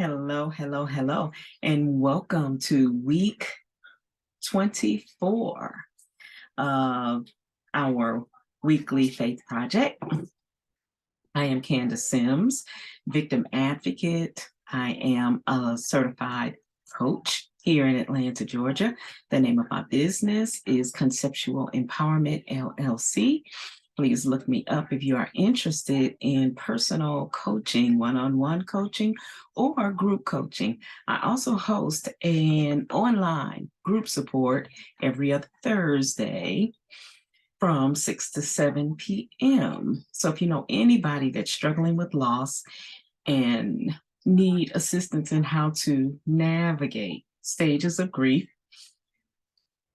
Hello, hello, hello, and welcome to week 24 of our weekly faith project. I am Candace Sims, victim advocate. I am a certified coach here in Atlanta, Georgia. The name of my business is Conceptual Empowerment LLC. Please look me up if you are interested in personal coaching, one-on-one coaching, or group coaching. I also host an online group support every other Thursday from 6 to 7 p.m. So if you know anybody that's struggling with loss and need assistance in how to navigate stages of grief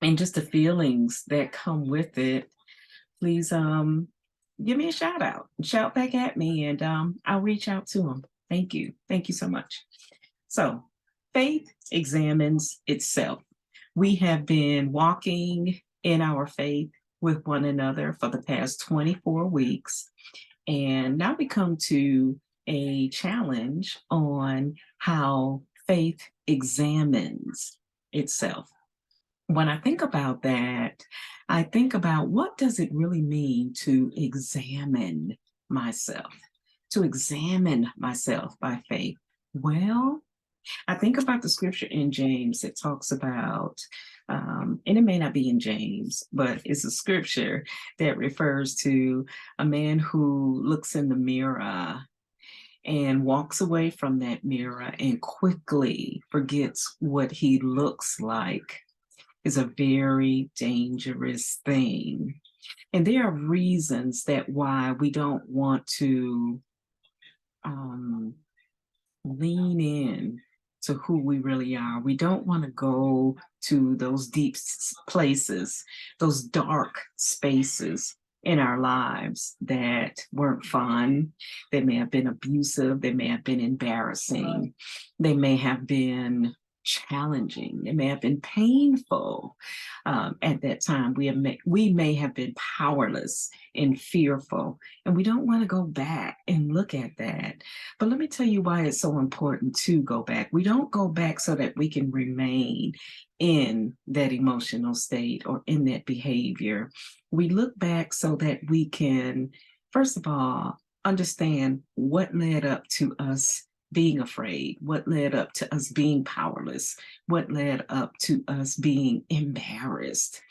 and just the feelings that come with it, please give me a shout out. Shout back at me and I'll reach out to them. Thank you. Thank you so much. So, faith examines itself. We have been walking in our faith with one another for the past 24 weeks. And now we come to a challenge on how faith examines itself. When I think about that, I think about what does it really mean to examine myself, to examine myself by faith? Well, I think about the scripture in James that talks about, and it may not be in James, but it's a scripture that refers to a man who looks in the mirror and walks away from that mirror and quickly forgets what he looks like is a very dangerous thing. And there are reasons that why we don't want to um, lean in to who we really are. We don't want to go to those deep places, those dark spaces in our lives that weren't fun. They may have been abusive. They may have been embarrassing. They may have been challenging. They may have been painful. At that time, we may have been powerless and fearful, and we don't want to go back and look at that. But let me tell you why it's so important to go back. We don't go back so that we can remain in that emotional state or in that behavior. We look back so that we can, first of all, understand what led up to us being afraid, what led up to us being powerless, what led up to us being embarrassed.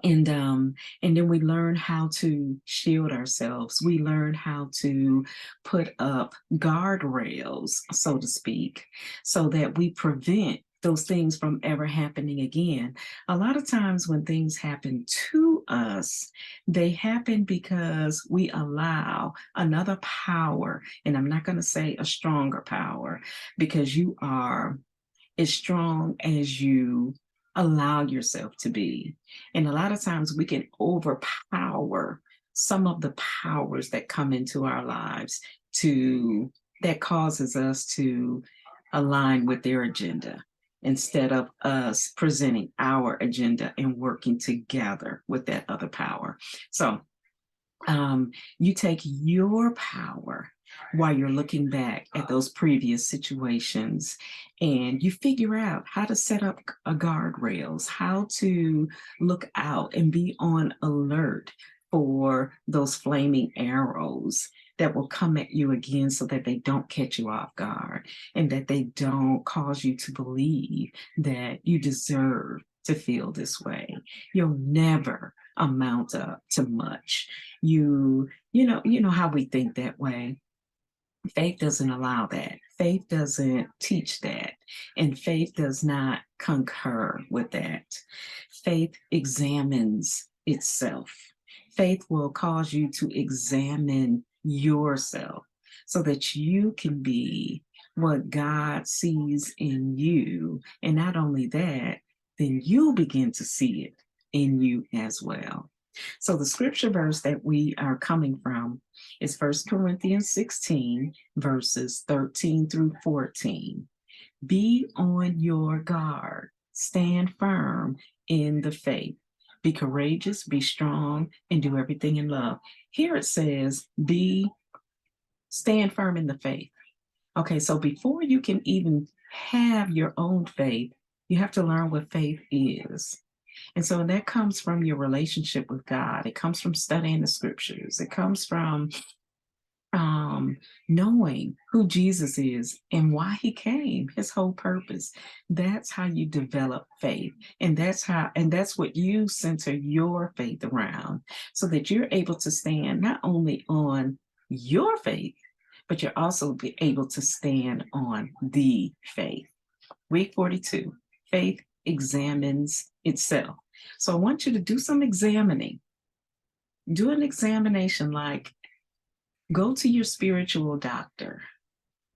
And then we learn how to shield ourselves. We learn how to put up guardrails, so to speak, so that we prevent those things from ever happening again. A lot of times when things happen to us, they happen because we allow another power, and I'm not going to say a stronger power, because you are as strong as you allow yourself to be. And a lot of times we can overpower some of the powers that come into our lives to that causes us to align with their agenda instead of us presenting our agenda and working together with that other power. So you take your power while you're looking back at those previous situations and you figure out how to set up a guardrails, how to look out and be on alert for those flaming arrows that will come at you again so that they don't catch you off guard and that they don't cause you to believe that you deserve to feel this way. You'll never amount up to much. You know how we think that way. Faith doesn't allow that. Faith doesn't teach that. And faith does not concur with that. Faith examines itself. Faith will cause you to examine yourself so that you can be what God sees in you. And not only that, then you'll begin to see it in you as well. So the scripture verse that we are coming from is 1 Corinthians 16, verses 13 through 14. Be on your guard, stand firm in the faith. Be courageous, be strong, and do everything in love. Here it says, stand firm in the faith. Okay, so before you can even have your own faith, you have to learn what faith is. And so that comes from your relationship with God. It comes from studying the scriptures. It comes from knowing who Jesus is and why he came, his whole purpose. That's how you develop faith. And that's what you center your faith around so that you're able to stand not only on your faith, but you're also be able to stand on the faith. Week 42, faith examines itself. So I want you to do some examining. Do an examination like go to your spiritual doctor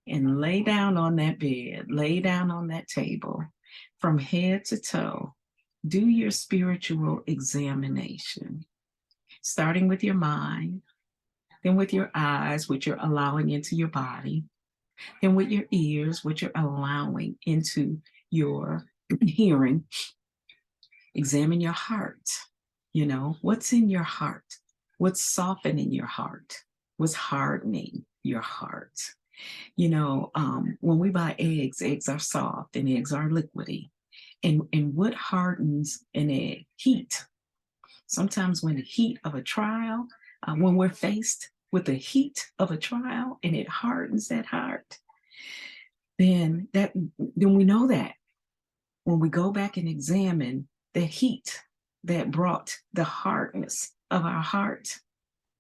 and lay down on that bed, lay down on that table from head to toe. Do your spiritual examination, starting with your mind, then with your eyes, which you're allowing into your body, then with your ears, which you're allowing into your hearing. Examine your heart. You know, what's in your heart? What's softening your heart? What's hardening your heart? You know, when we buy eggs, eggs are soft and eggs are liquidy. And what hardens an egg? Heat. Sometimes when the heat of a trial, when we're faced with the heat of a trial and it hardens that heart, then we know that when we go back and examine the heat that brought the hardness of our heart,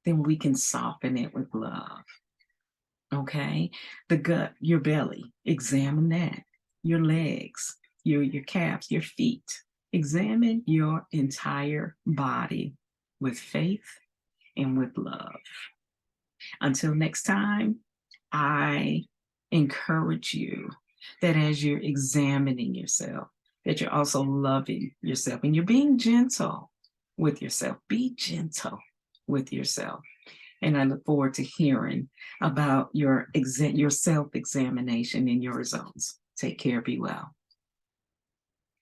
then we can soften it with love. Okay, the gut, your belly, examine that. Your legs, your calves, your feet. Examine your entire body with faith and with love. Until next time, I encourage you that as you're examining yourself, that you're also loving yourself and you're being gentle with yourself. Be gentle with yourself. And I look forward to hearing about your self-examination and your results. Take care, be well.